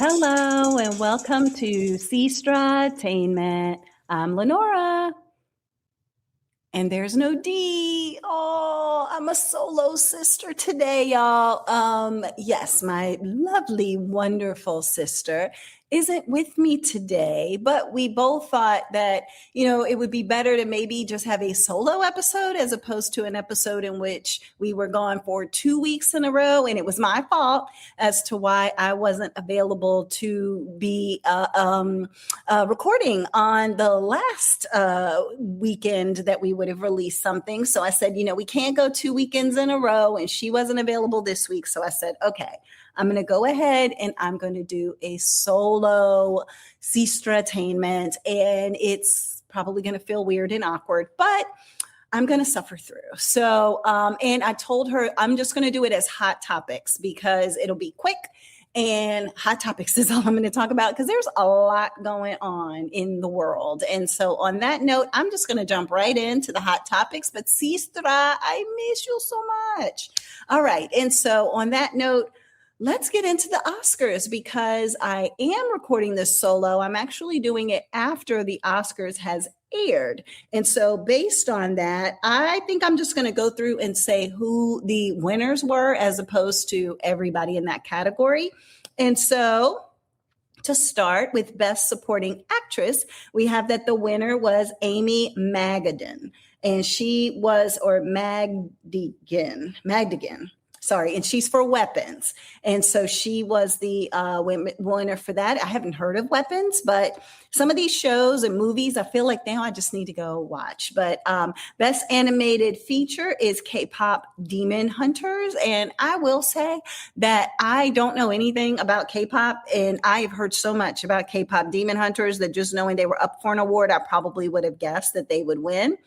Hello and welcome to Sestra-Tainment. I'm Lenora. And there's no D. Oh, I'm a solo sister today, y'all. Yes, my lovely, wonderful sister isn't with me today, but we both thought that, it would be better to maybe just have a solo episode as opposed to an episode in which we were gone for 2 weeks in a row. And it was my fault as to why I wasn't available to be recording on the last weekend that we would have released something. So I said, we can't go 2 weekends in a row, and she wasn't available this week. So I said, okay, I'm going to go ahead and I'm going to do a solo Sestra-Tainment, and it's probably going to feel weird and awkward, but I'm going to suffer through. So, and I told her I'm just going to do it as hot topics because it'll be quick. And hot topics is all I'm going to talk about because there's a lot going on in the world. And so on that note, I'm just going to jump right into the hot topics. But Sestra, I miss you so much. All right. And so on that note, let's get into the Oscars because I am recording this solo. I'm actually doing it after the Oscars has aired. And so based on that, I think I'm just going to go through and say who the winners were as opposed to everybody in that category. And so to start with Best Supporting Actress, we have that the winner was Amy Madigan, and she was, or Madigan. Sorry, and she's for Weapons. And so she was the winner for that. I haven't heard of Weapons, but some of these shows and movies, I feel like now I just need to go watch. But Best Animated Feature is K-Pop Demon Hunters. And I will say that I don't know anything about K-Pop, and I've heard so much about K-Pop Demon Hunters that just knowing they were up for an award, I probably would have guessed that they would win.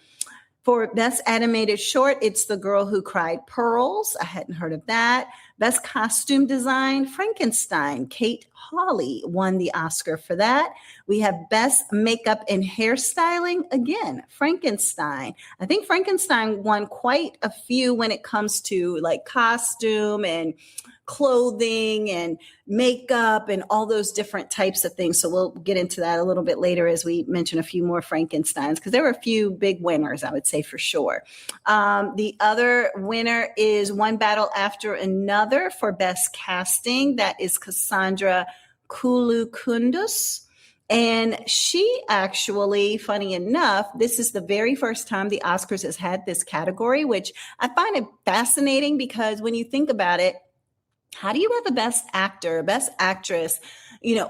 For Best Animated Short, it's The Girl Who Cried Pearls. I hadn't heard of that. Best Costume Design, Frankenstein. Kate Hawley won the Oscar for that. We have Best Makeup and Hairstyling. Again, Frankenstein. I think Frankenstein won quite a few when it comes to like costume and clothing and makeup and all those different types of things. So we'll get into that a little bit later as we mention a few more Frankensteins, because there were a few big winners, I would say for sure. The other winner is One Battle After Another for Best Casting. That is Cassandra Kulukundus. And she actually, funny enough, this is the very first time the Oscars has had this category, which I find it fascinating because when you think about it, how do you have a best actor, best actress,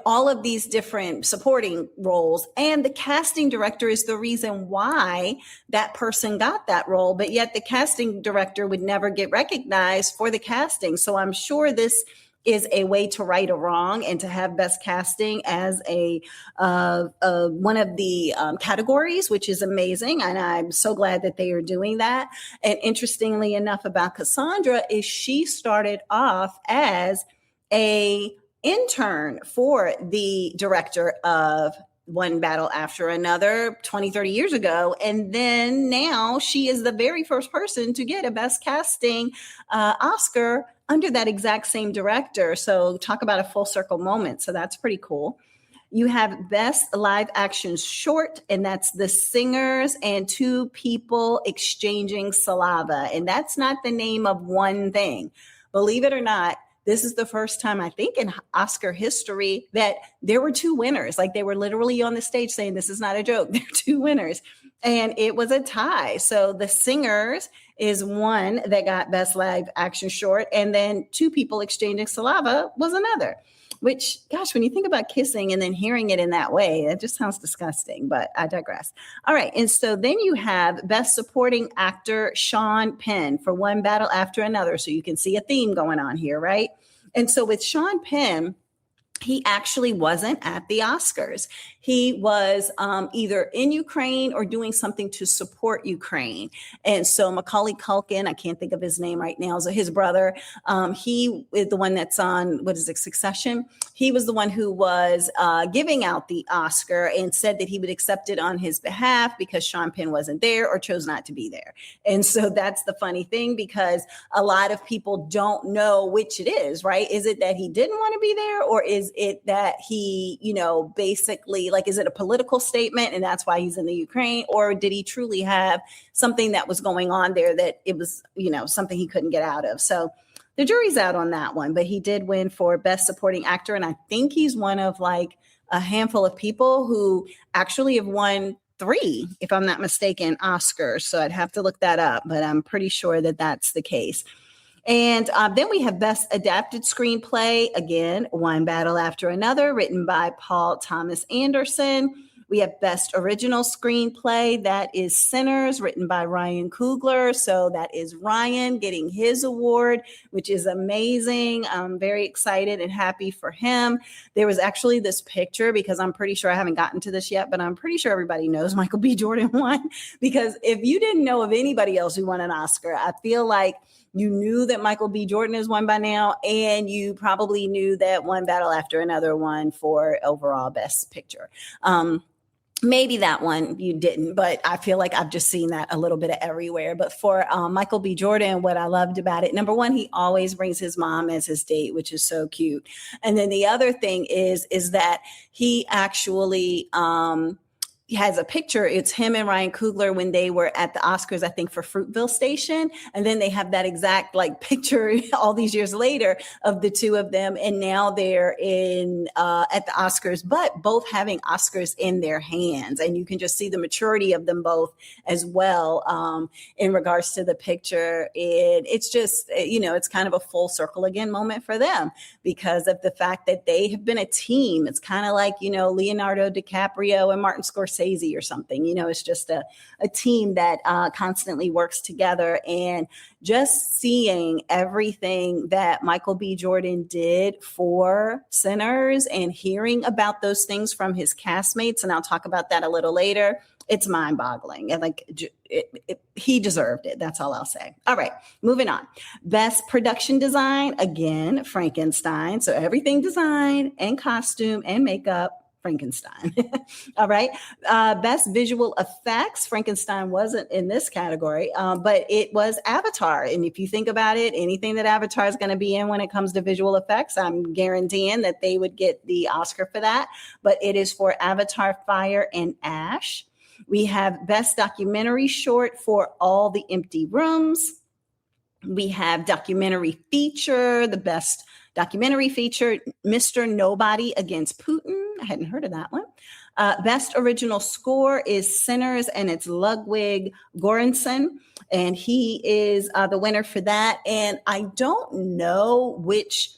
all of these different supporting roles, and the casting director is the reason why that person got that role, but yet the casting director would never get recognized for the casting. So I'm sure this is a way to right a wrong and to have best casting as a one of the categories, which is amazing. And I'm so glad that they are doing that. And interestingly enough about Cassandra is she started off as a intern for the director of One Battle After Another 20, 30 years ago. And then now she is the very first person to get a best casting Oscar under that exact same director. So talk about a full circle moment. So that's pretty cool. You have Best Live Action Short, and that's The Singers and Two People Exchanging Saliva. And that's not the name of one thing. Believe it or not, this is the first time, I think, in Oscar history that there were two winners. Like they were literally on the stage saying, this is not a joke. There are two winners. And it was a tie. So The Singers is one that got Best Live Action Short. And then Two People Exchanging Saliva was another. Which, gosh, when you think about kissing and then hearing it in that way, that just sounds disgusting, but I digress. All right. And so then you have Best Supporting Actor Sean Penn for One Battle After Another. So you can see a theme going on here, right? And so with Sean Penn, he actually wasn't at the Oscars. He was either in Ukraine or doing something to support Ukraine. And so Macaulay Culkin, I can't think of his name right now, so his brother, he is the one that's on, what is it, Succession? He was the one who was giving out the Oscar and said that he would accept it on his behalf because Sean Penn wasn't there or chose not to be there. And so that's the funny thing, because a lot of people don't know which it is, right? Is it that he didn't want to be there, or is it that he, basically, like, is it a political statement and that's why he's in the Ukraine, or did he truly have something that was going on there that it was, something he couldn't get out of? So the jury's out on that one, but he did win for Best Supporting Actor. And I think he's one of like a handful of people who actually have won 3, if I'm not mistaken, Oscars. So I'd have to look that up, but I'm pretty sure that that's the case. And then we have Best Adapted Screenplay. Again, One Battle After Another, written by Paul Thomas Anderson. We have Best Original Screenplay. That is Sinners, written by Ryan Coogler. So that is Ryan getting his award, which is amazing. I'm very excited and happy for him. There was actually this picture, because I'm pretty sure, I haven't gotten to this yet, but I'm pretty sure everybody knows Michael B. Jordan won. Because if you didn't know of anybody else who won an Oscar, I feel like you knew that Michael B. Jordan has won by now, and you probably knew that One Battle After Another won for overall Best Picture. Maybe that one you didn't, but I feel like I've just seen that a little bit of everywhere. But for Michael B. Jordan, what I loved about it, number one, he always brings his mom as his date, which is so cute. And then the other thing is that he actually he has a picture. It's him and Ryan Coogler when they were at the Oscars, I think, for Fruitville Station. And then they have that exact like picture all these years later of the two of them. And now they're in at the Oscars, but both having Oscars in their hands. And you can just see the maturity of them both as well in regards to the picture. It's just, it's kind of a full circle again moment for them because of the fact that they have been a team. It's kind of like, Leonardo DiCaprio and Martin Scorsese or something. It's just a team that constantly works together. And just seeing everything that Michael B. Jordan did for Sinners and hearing about those things from his castmates, and I'll talk about that a little later, it's mind-boggling. And he deserved it. That's all I'll say. All right, moving on. Best production design, again, Frankenstein. So everything design and costume and makeup, Frankenstein. All right. Best visual effects. Frankenstein wasn't in this category, but it was Avatar. And if you think about it, anything that Avatar is going to be in when it comes to visual effects, I'm guaranteeing that they would get the Oscar for that. But it is for Avatar, Fire and Ash. We have Best Documentary Short for All the Empty Rooms. We have Documentary Feature, the best documentary feature, Mr. Nobody Against Putin. I hadn't heard of that one. Best Original Score is Sinners, and it's Ludwig Göransson, and he is the winner for that. And I don't know which,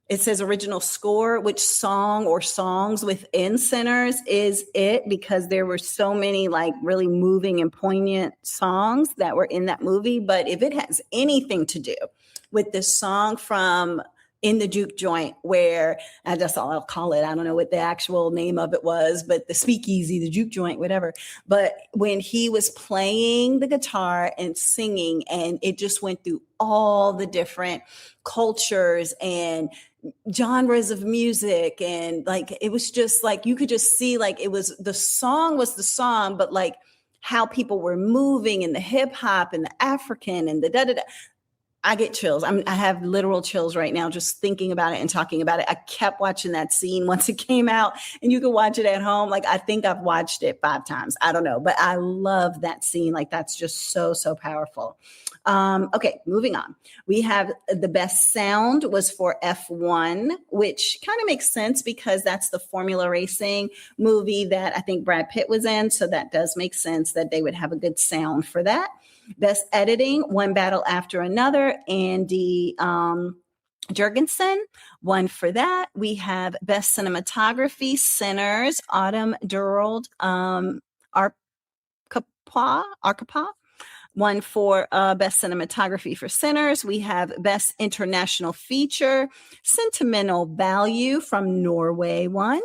it says original score, which song or songs within Sinners is it, because there were so many like really moving and poignant songs that were in that movie. But if it has anything to do with the song from In the Juke Joint, where that's all I'll call it. I don't know what the actual name of it was, but the speakeasy, the juke joint, whatever. But when he was playing the guitar and singing, and it just went through all the different cultures and genres of music. And like, it was just like, you could just see like it was, the song was the song, but like how people were moving and the hip hop and the African and the da-da-da. I get chills. I have literal chills right now just thinking about it and talking about it. I kept watching that scene once it came out, and you can watch it at home. Like, I think I've watched it 5 times. I don't know, but I love that scene. Like, that's just so, so powerful. Okay, moving on. We have the best sound was for F1, which kind of makes sense because that's the Formula Racing movie that I think Brad Pitt was in. So that does make sense that they would have a good sound for that. Best editing, One Battle After Another, Andy Jurgensen won for that. We have best cinematography, Sinners, Autumn Durald Arcapa won for best cinematography for Sinners. We have best international feature, Sentimental Value from Norway won.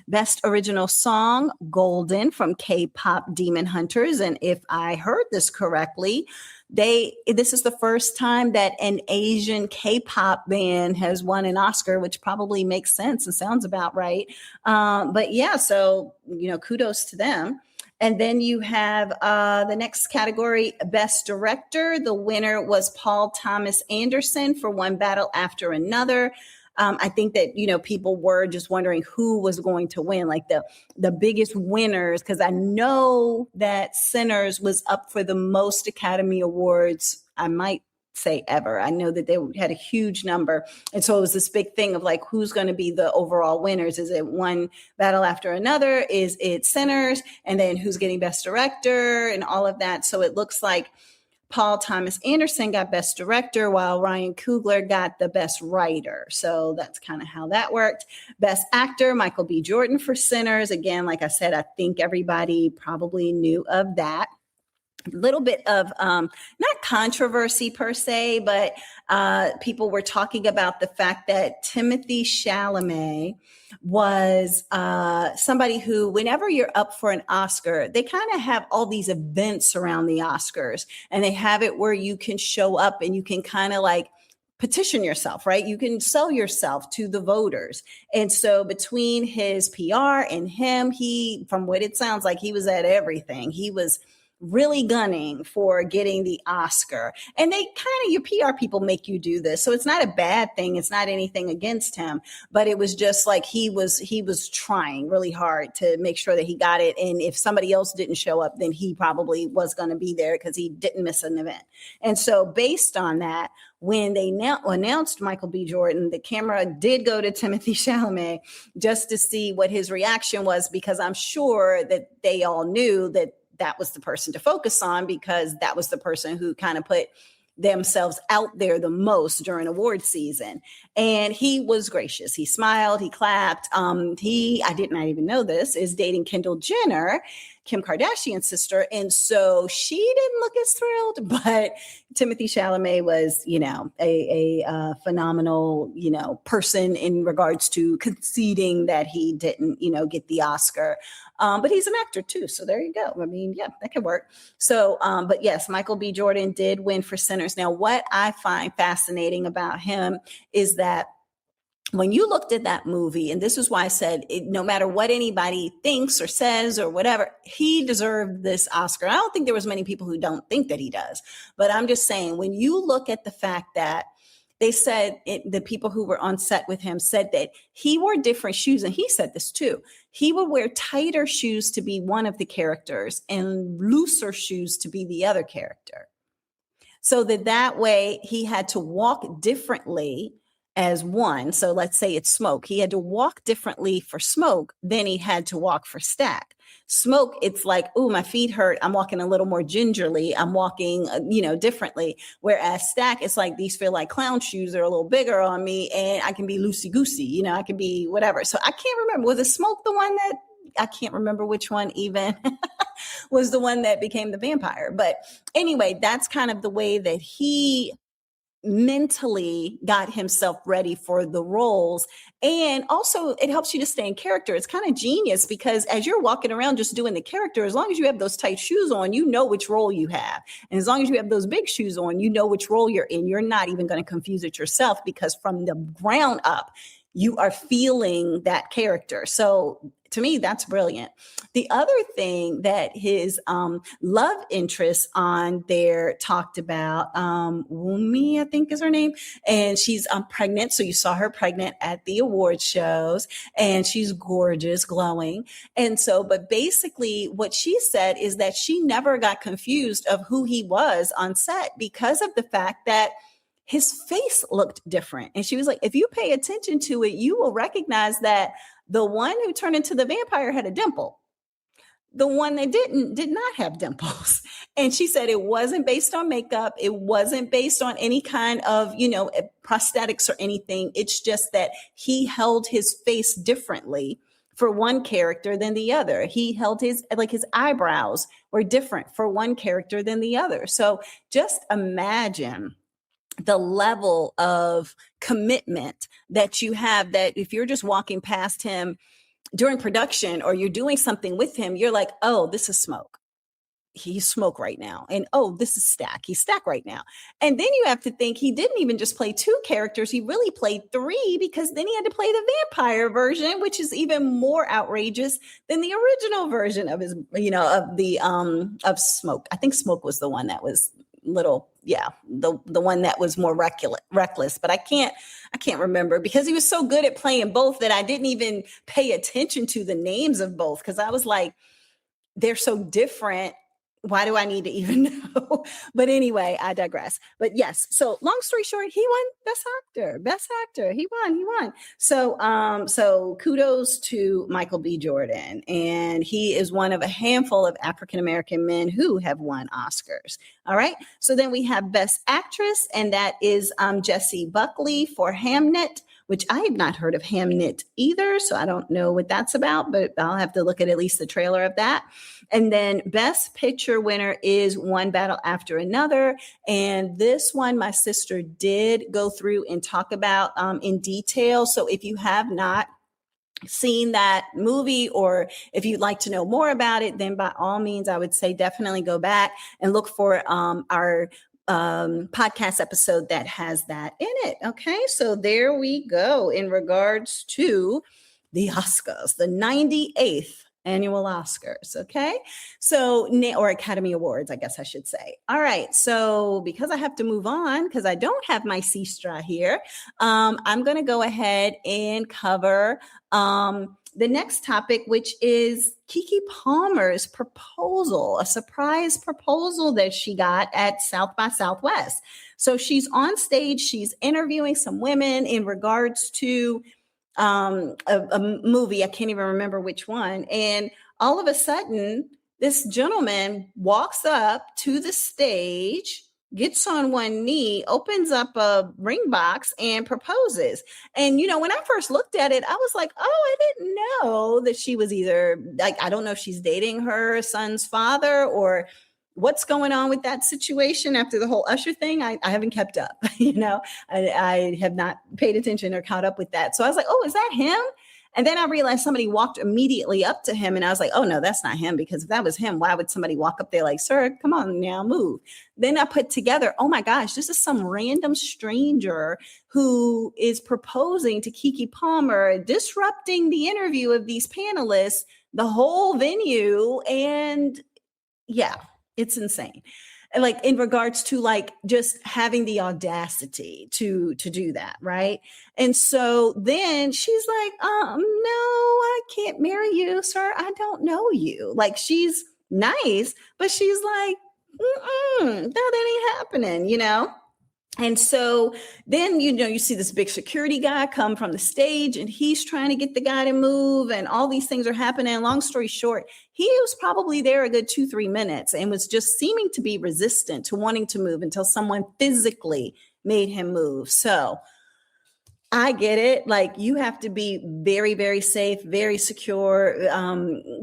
Best Original Song, Golden from K-pop Demon Hunters. And if I heard this correctly, this is the first time that an Asian K-pop band has won an Oscar, which probably makes sense and sounds about right. But yeah, so, kudos to them. And then you have the next category, Best Director. The winner was Paul Thomas Anderson for One Battle After Another. I think that, people were just wondering who was going to win, like the biggest winners, because I know that Sinners was up for the most Academy Awards, I might say ever. I know that they had a huge number. And so it was this big thing of like, who's going to be the overall winners? Is it One Battle After Another? Is it Sinners? And then who's getting Best Director and all of that? So it looks like Paul Thomas Anderson got Best Director, while Ryan Coogler got the Best Writer. So that's kind of how that worked. Best Actor, Michael B. Jordan for Sinners. Again, like I said, I think everybody probably knew of that. A little bit of not controversy per se, but people were talking about the fact that Timothée Chalamet was somebody who, whenever you're up for an Oscar, they kind of have all these events around the Oscars, and they have it where you can show up and you can kind of like petition yourself, right? You can sell yourself to the voters. And so between his PR and him, from what it sounds like, he was at everything. He was really gunning for getting the Oscar. And they kind of, your PR people make you do this. So it's not a bad thing. It's not anything against him, but it was just like he was trying really hard to make sure that he got it. And if somebody else didn't show up, then he probably was going to be there because he didn't miss an event. And so based on that, when they announced Michael B. Jordan, the camera did go to Timothée Chalamet just to see what his reaction was, because I'm sure that they all knew that was the person to focus on, because that was the person who kind of put themselves out there the most during award season. And he was gracious. He smiled, he clapped. I did not even know this, is dating Kendall Jenner, Kim Kardashian's sister. And so she didn't look as thrilled, but Timothée Chalamet was, a phenomenal, person in regards to conceding that he didn't, get the Oscar. But he's an actor too. So there you go. I mean, yeah, that could work. So, but yes, Michael B. Jordan did win for Sinners. Now, what I find fascinating about him is that when you looked at that movie, and this is why I said, no matter what anybody thinks or says or whatever, he deserved this Oscar. I don't think there was many people who don't think that he does, but I'm just saying, when you look at the fact that they said the people who were on set with him said that he wore different shoes. And he said this too. He would wear tighter shoes to be one of the characters and looser shoes to be the other character. So that way he had to walk differently as one. So let's say it's Smoke. He had to walk differently for Smoke than he had to walk for Stack. Smoke, it's like, oh, my feet hurt. I'm walking a little more gingerly. I'm walking, differently. Whereas Stack, it's like, these feel like clown shoes. They're a little bigger on me and I can be loosey-goosey, I can be whatever. So I can't remember. Was it Smoke the one that, I can't remember which one even was the one that became the vampire. But anyway, that's kind of the way that he mentally got himself ready for the roles. And also it helps you to stay in character. It's kind of genius, because as you're walking around just doing the character, as long as you have those tight shoes on, you know which role you have. And as long as you have those big shoes on, you know which role you're in. You're not even going to confuse it yourself, because from the ground up, you are feeling that character. So to me, that's brilliant. The other thing that his love interest on there talked about, Wumi, I think is her name, and she's pregnant. So you saw her pregnant at the award shows, and she's gorgeous, glowing. And so, but basically what she said is that she never got confused of who he was on set, because of the fact that his face looked different. And she was like, if you pay attention to it, you will recognize that the one who turned into the vampire had a dimple. The one that did not have dimples. And she said it wasn't based on makeup. It wasn't based on any kind of, prosthetics or anything. It's just that he held his face differently for one character than the other. He held his eyebrows were different for one character than the other. So just imagine the level of commitment that you have, that if you're just walking past him during production or you're doing something with him, you're like, oh, this is Smoke. He's Smoke right now. And oh, this is Stack. He's Stack right now. And then you have to think he didn't even just play two characters. He really played three, because then he had to play the vampire version, which is even more outrageous than the original version of his, of Smoke. I think Smoke was the one that was the one that was more reckless, but I can't remember, because he was so good at playing both that I didn't even pay attention to the names of both, because I was like, they're so different. Why do I need to even know? But anyway, I digress. But yes, so long story short, he won best actor. He won. So kudos to Michael B. Jordan. And he is one of a handful of African-American men who have won Oscars. All right. So then we have best actress, and that is Jessie Buckley for Hamnet, which I have not heard of Hamnet either. So I don't know what that's about, but I'll have to look at least the trailer of that. And then best picture winner is One Battle After Another. And this one, my sister did go through and talk about in detail. So if you have not seen that movie, or if you'd like to know more about it, then by all means, I would say definitely go back and look for our podcast episode that has that in it. Okay, so there we go in regards to the Oscars, the 98th annual Oscars. Okay, so or Academy Awards, I guess I should say. All right, so because I have to move on, because I don't have my Sestra here, I'm going to go ahead and cover the next topic, which is Keke Palmer's proposal, a surprise proposal that she got at South by Southwest. So she's on stage, she's interviewing some women in regards to a movie. I can't even remember which one. And all of a sudden, this gentleman walks up to the stage, gets on one knee, opens up a ring box, and proposes. And, when I first looked at it, I was like, oh, I didn't know that she was either, like, I don't know if she's dating her son's father or what's going on with that situation after the whole Usher thing. I haven't kept up, I have not paid attention or caught up with that. So I was like, oh, is that him? And then I realized somebody walked immediately up to him, and I was like, oh, no, that's not him, because if that was him, why would somebody walk up there like, sir, come on now, move? Then I put together, oh my gosh, this is some random stranger who is proposing to Keke Palmer, disrupting the interview of these panelists, the whole venue. And yeah, it's insane. Like in regards to like just having the audacity to do that, right? And so then she's like, no, I can't marry you, sir. I don't know you. Like, she's nice, but she's like, no, that ain't happening, And so then, you see this big security guy come from the stage, and he's trying to get the guy to move, and all these things are happening. Long story short, he was probably there a good 2-3 minutes and was just seeming to be resistant to wanting to move until someone physically made him move. So I get it. Like, you have to be very, very safe, very secure,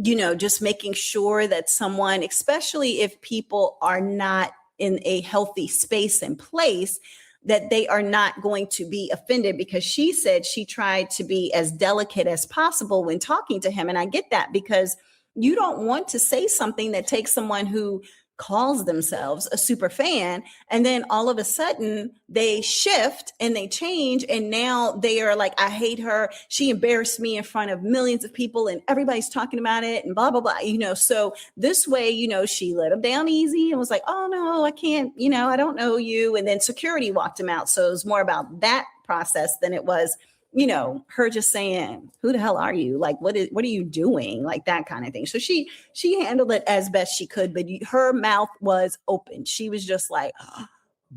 just making sure that someone, especially if people are not in a healthy space and place, that they are not going to be offended, because she said she tried to be as delicate as possible when talking to him. And I get that, because you don't want to say something that takes someone who calls themselves a super fan, and then all of a sudden they shift and they change, and now they are like, I hate her, she embarrassed me in front of millions of people and everybody's talking about it and blah blah blah. So this way, she let him down easy and was like, oh no, I can't, I don't know you. And then security walked him out. So it was more about that process than it was her just saying, who the hell are you? Like, what are you doing? Like, that kind of thing. So she handled it as best she could, but her mouth was open. She was just like,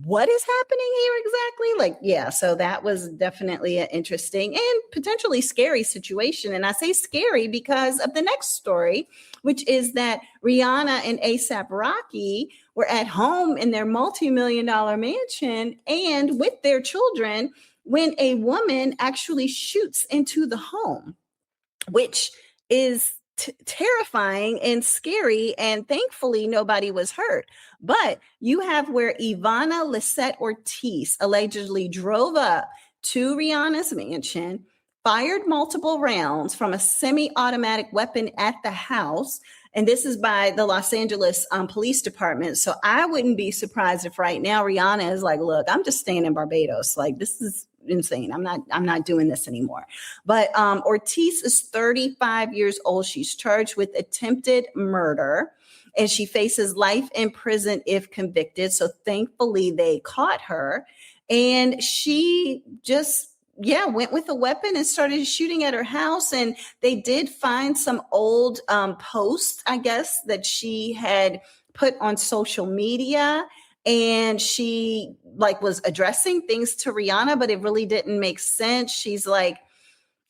what is happening here exactly? Like, yeah. So that was definitely an interesting and potentially scary situation. And I say scary because of the next story, which is that Rhianna and A$AP Rocky were at home in their multi-million-dollar mansion and with their children when a woman actually shoots into the home, which is terrifying and scary. And thankfully, nobody was hurt. But you have where Ivana Lisette Ortiz allegedly drove up to Rihanna's mansion, fired multiple rounds from a semi-automatic weapon at the house. And this is by the Los Angeles Police Department. So I wouldn't be surprised if right now Rhianna is like, look, I'm just staying in Barbados. Like, this is insane. I'm not doing this anymore. But Ortiz is 35 years old. She's charged with attempted murder, and she faces life in prison if convicted. So thankfully they caught her, and she just went with a weapon and started shooting at her house. And they did find some old posts, I guess, that she had put on social media. And she was addressing things to Rhianna, but it really didn't make sense. She's like,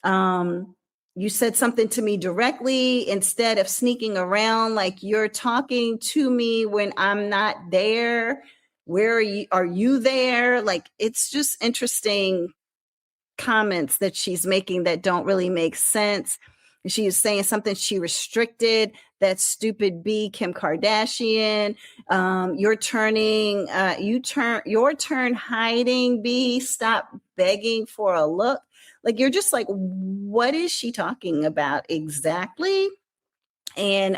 you said something to me directly instead of sneaking around. Like, you're talking to me when I'm not there. Where are you? Are you there? Like, it's just interesting comments that she's making that don't really make sense. She is saying something she restricted that stupid B, Kim Kardashian. Your turn hiding, B. Stop begging for a look. Like, you're just like, what is she talking about exactly? And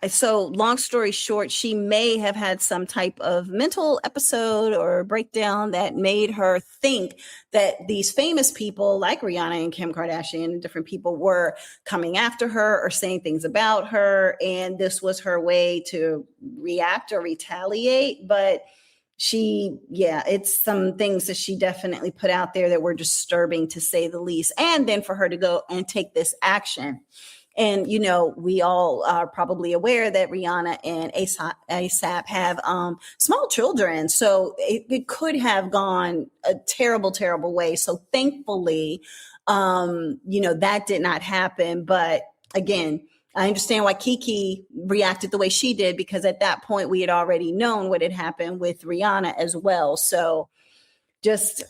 so long story short, she may have had some type of mental episode or breakdown that made her think that these famous people like Rihanna and Kim Kardashian and different people were coming after her or saying things about her. And this was her way to react or retaliate. But it's some things that she definitely put out there that were disturbing, to say the least. And then for her to go and take this action. And, we all are probably aware that Rihanna and ASAP have small children. So it could have gone a terrible, terrible way. So thankfully, that did not happen. But again, I understand why Keke reacted the way she did, because at that point we had already known what had happened with Rihanna as well. So just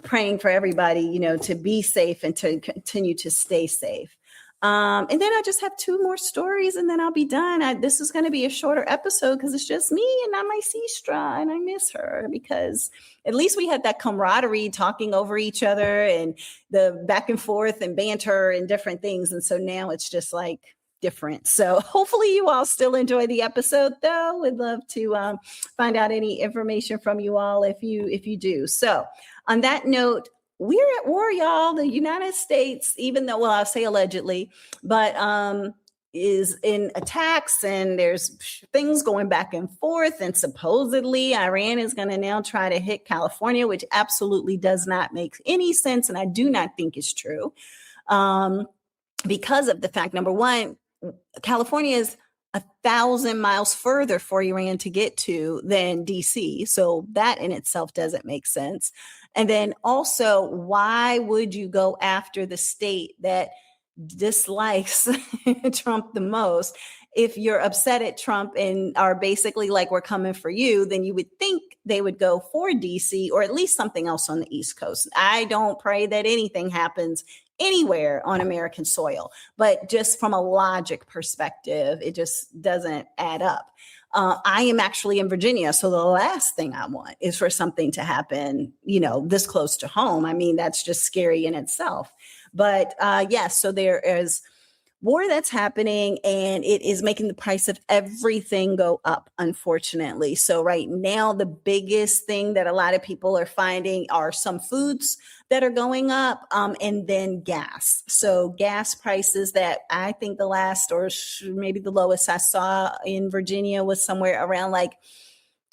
praying for everybody, to be safe and to continue to stay safe. And then I just have two more stories and then I'll be done. This is going to be a shorter episode because it's just me and not my Sestra, and I miss her because at least we had that camaraderie talking over each other and the back and forth and banter and different things. And so now it's just like different. So hopefully you all still enjoy the episode, though. Would love to find out any information from you all if you do. So on that note, we're at war, y'all. The United States, even though, I'll say allegedly, but is in attacks, and there's things going back and forth. And supposedly Iran is going to now try to hit California, which absolutely does not make any sense. And I do not think it's true because of the fact, number one, California is 1,000 miles further for Iran to get to than DC. So that in itself doesn't make sense. And then also, why would you go after the state that dislikes Trump the most? If you're upset at Trump and are basically like, we're coming for you, then you would think they would go for DC or at least something else on the East Coast. I don't pray that anything happens anywhere on American soil, but just from a logic perspective, it just doesn't add up. I am actually in Virginia, so the last thing I want is for something to happen, this close to home. I mean, that's just scary in itself. But yes, so there is war that's happening, and it is making the price of everything go up, unfortunately. So right now, the biggest thing that a lot of people are finding are some foods that are going up, and then gas. So gas prices that I think the last or maybe the lowest I saw in Virginia was somewhere around like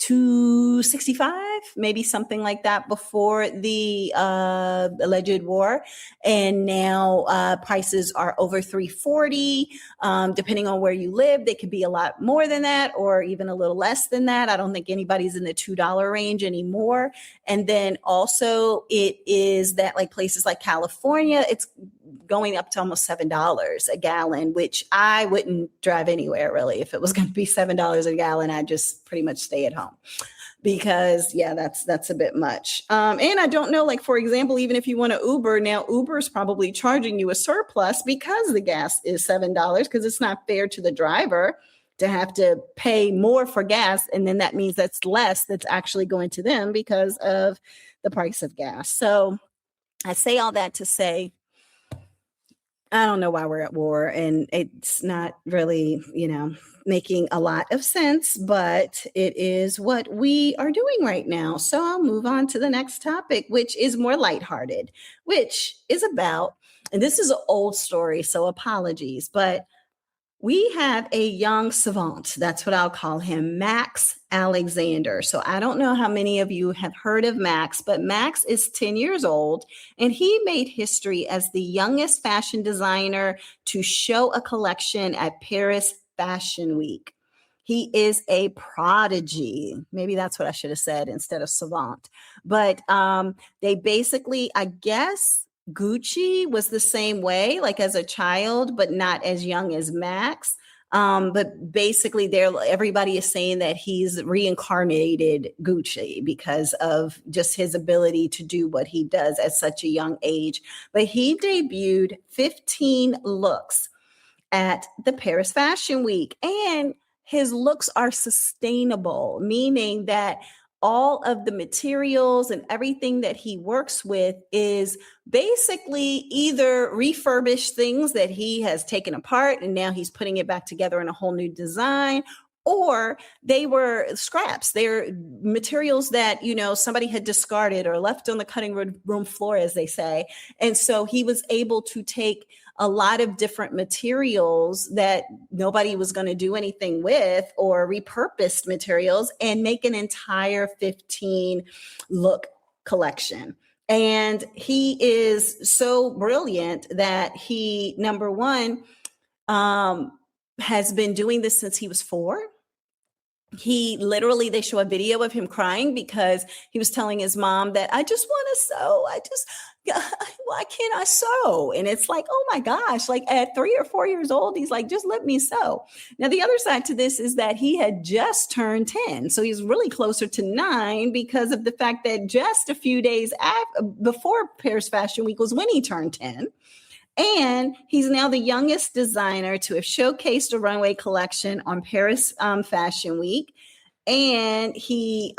$2.65, maybe something like that before the alleged war. And now prices are over $3.40. Depending on where you live, they could be a lot more than that or even a little less than that. I don't think anybody's in the $2 range anymore. And then also it is that like places like California, it's going up to almost $7 a gallon, which I wouldn't drive anywhere really. If it was going to be $7 a gallon, I'd just pretty much stay at home because that's a bit much. And I don't know, like, for example, even if you want to Uber now, Uber is probably charging you a surplus because the gas is $7 because it's not fair to the driver to have to pay more for gas. And then that means that's less that's actually going to them because of the price of gas. So I say all that to say, I don't know why we're at war, and it's not really, making a lot of sense, but it is what we are doing right now. So I'll move on to the next topic, which is more lighthearted, which is about, and this is an old story, so apologies, but we have a young savant. That's what I'll call him, Max Alexander. So I don't know how many of you have heard of Max, but Max is 10 years old, and he made history as the youngest fashion designer to show a collection at Paris Fashion Week. He is a prodigy. Maybe that's what I should have said instead of savant. But they basically, I guess, Gucci was the same way, like as a child, but not as young as Max. But basically, everybody is saying that he's reincarnated Gucci because of just his ability to do what he does at such a young age. But he debuted 15 looks at the Paris Fashion Week, and his looks are sustainable, meaning that all of the materials and everything that he works with is basically either refurbished things that he has taken apart and now he's putting it back together in a whole new design, or they were scraps. They're materials that, somebody had discarded or left on the cutting room floor, as they say. And so he was able to take a lot of different materials that nobody was going to do anything with, or repurposed materials, and make an entire 15 look collection. And he is so brilliant that he, number one, has been doing this since he was 4. They show a video of him crying because he was telling his mom that, I just want to sew. Why can't I sew? And it's like, oh my gosh, like at 3 or 4 years old, he's like, just let me sew. Now, the other side to this is that he had just turned 10. So he's really closer to 9 because of the fact that just a few days before Paris Fashion Week was when he turned 10. And he's now the youngest designer to have showcased a runway collection on Paris Fashion Week. And he,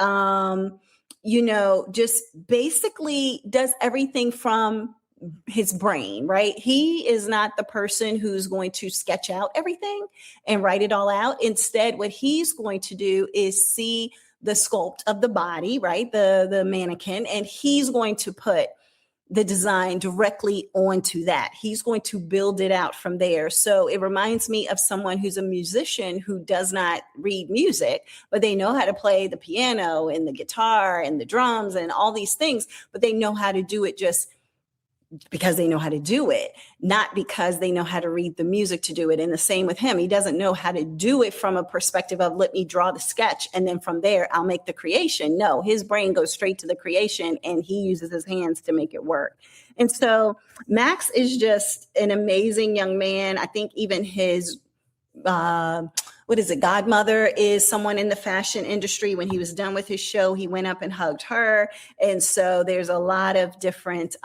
just basically does everything from his brain, right? He is not the person who's going to sketch out everything and write it all out. Instead, what he's going to do is see the sculpt of the body, right? The mannequin, and he's going to put the design directly onto that. He's going to build it out from there. So it reminds me of someone who's a musician who does not read music, but they know how to play the piano and the guitar and the drums and all these things, but they know how to do it just because they know how to do it, not because they know how to read the music to do it. And the same with him. He doesn't know how to do it from a perspective of, let me draw the sketch and then from there I'll make the creation. No, his brain goes straight to the creation and he uses his hands to make it work. And so Max is just an amazing young man. I think even his godmother is someone in the fashion industry. When he was done with his show, he went up and hugged her. And so there's a lot of different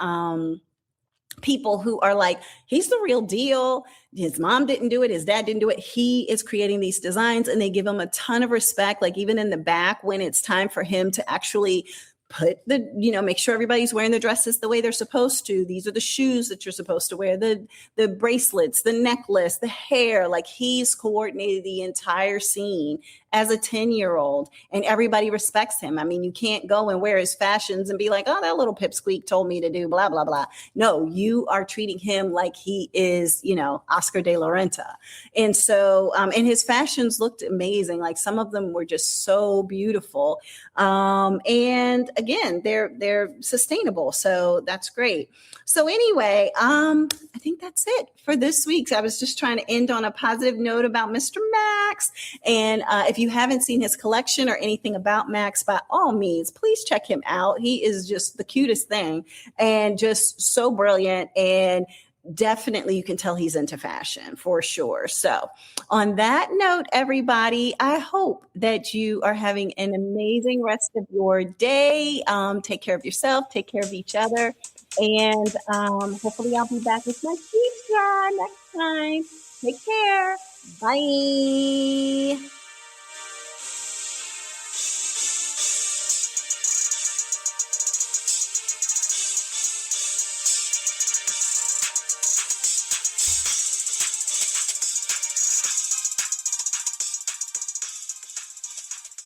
people who are like, he's the real deal. His mom didn't do it. His dad didn't do it. He is creating these designs, and they give him a ton of respect. Like even in the back, when it's time for him to actually make sure everybody's wearing the dresses the way they're supposed to. These are the shoes that you're supposed to wear, the bracelets, the necklace, the hair. Like he's coordinated the entire scene as a 10-year-old, and everybody respects him. I mean, you can't go and wear his fashions and be like, oh, that little pipsqueak told me to do blah, blah, blah. No, you are treating him like he is, Oscar de la Renta. And so, and his fashions looked amazing. Like some of them were just so beautiful. And again, they're sustainable. So that's great. So anyway, I think that's it for this week. I was just trying to end on a positive note about Mr. Max. And if you haven't seen his collection or anything about Max, by all means, please check him out. He is just the cutest thing and just so brilliant. And definitely you can tell he's into fashion for sure. So on that note, everybody, I hope that you are having an amazing rest of your day. Take care of yourself, take care of each other. And hopefully I'll be back with my pizza next time. Take care. Bye.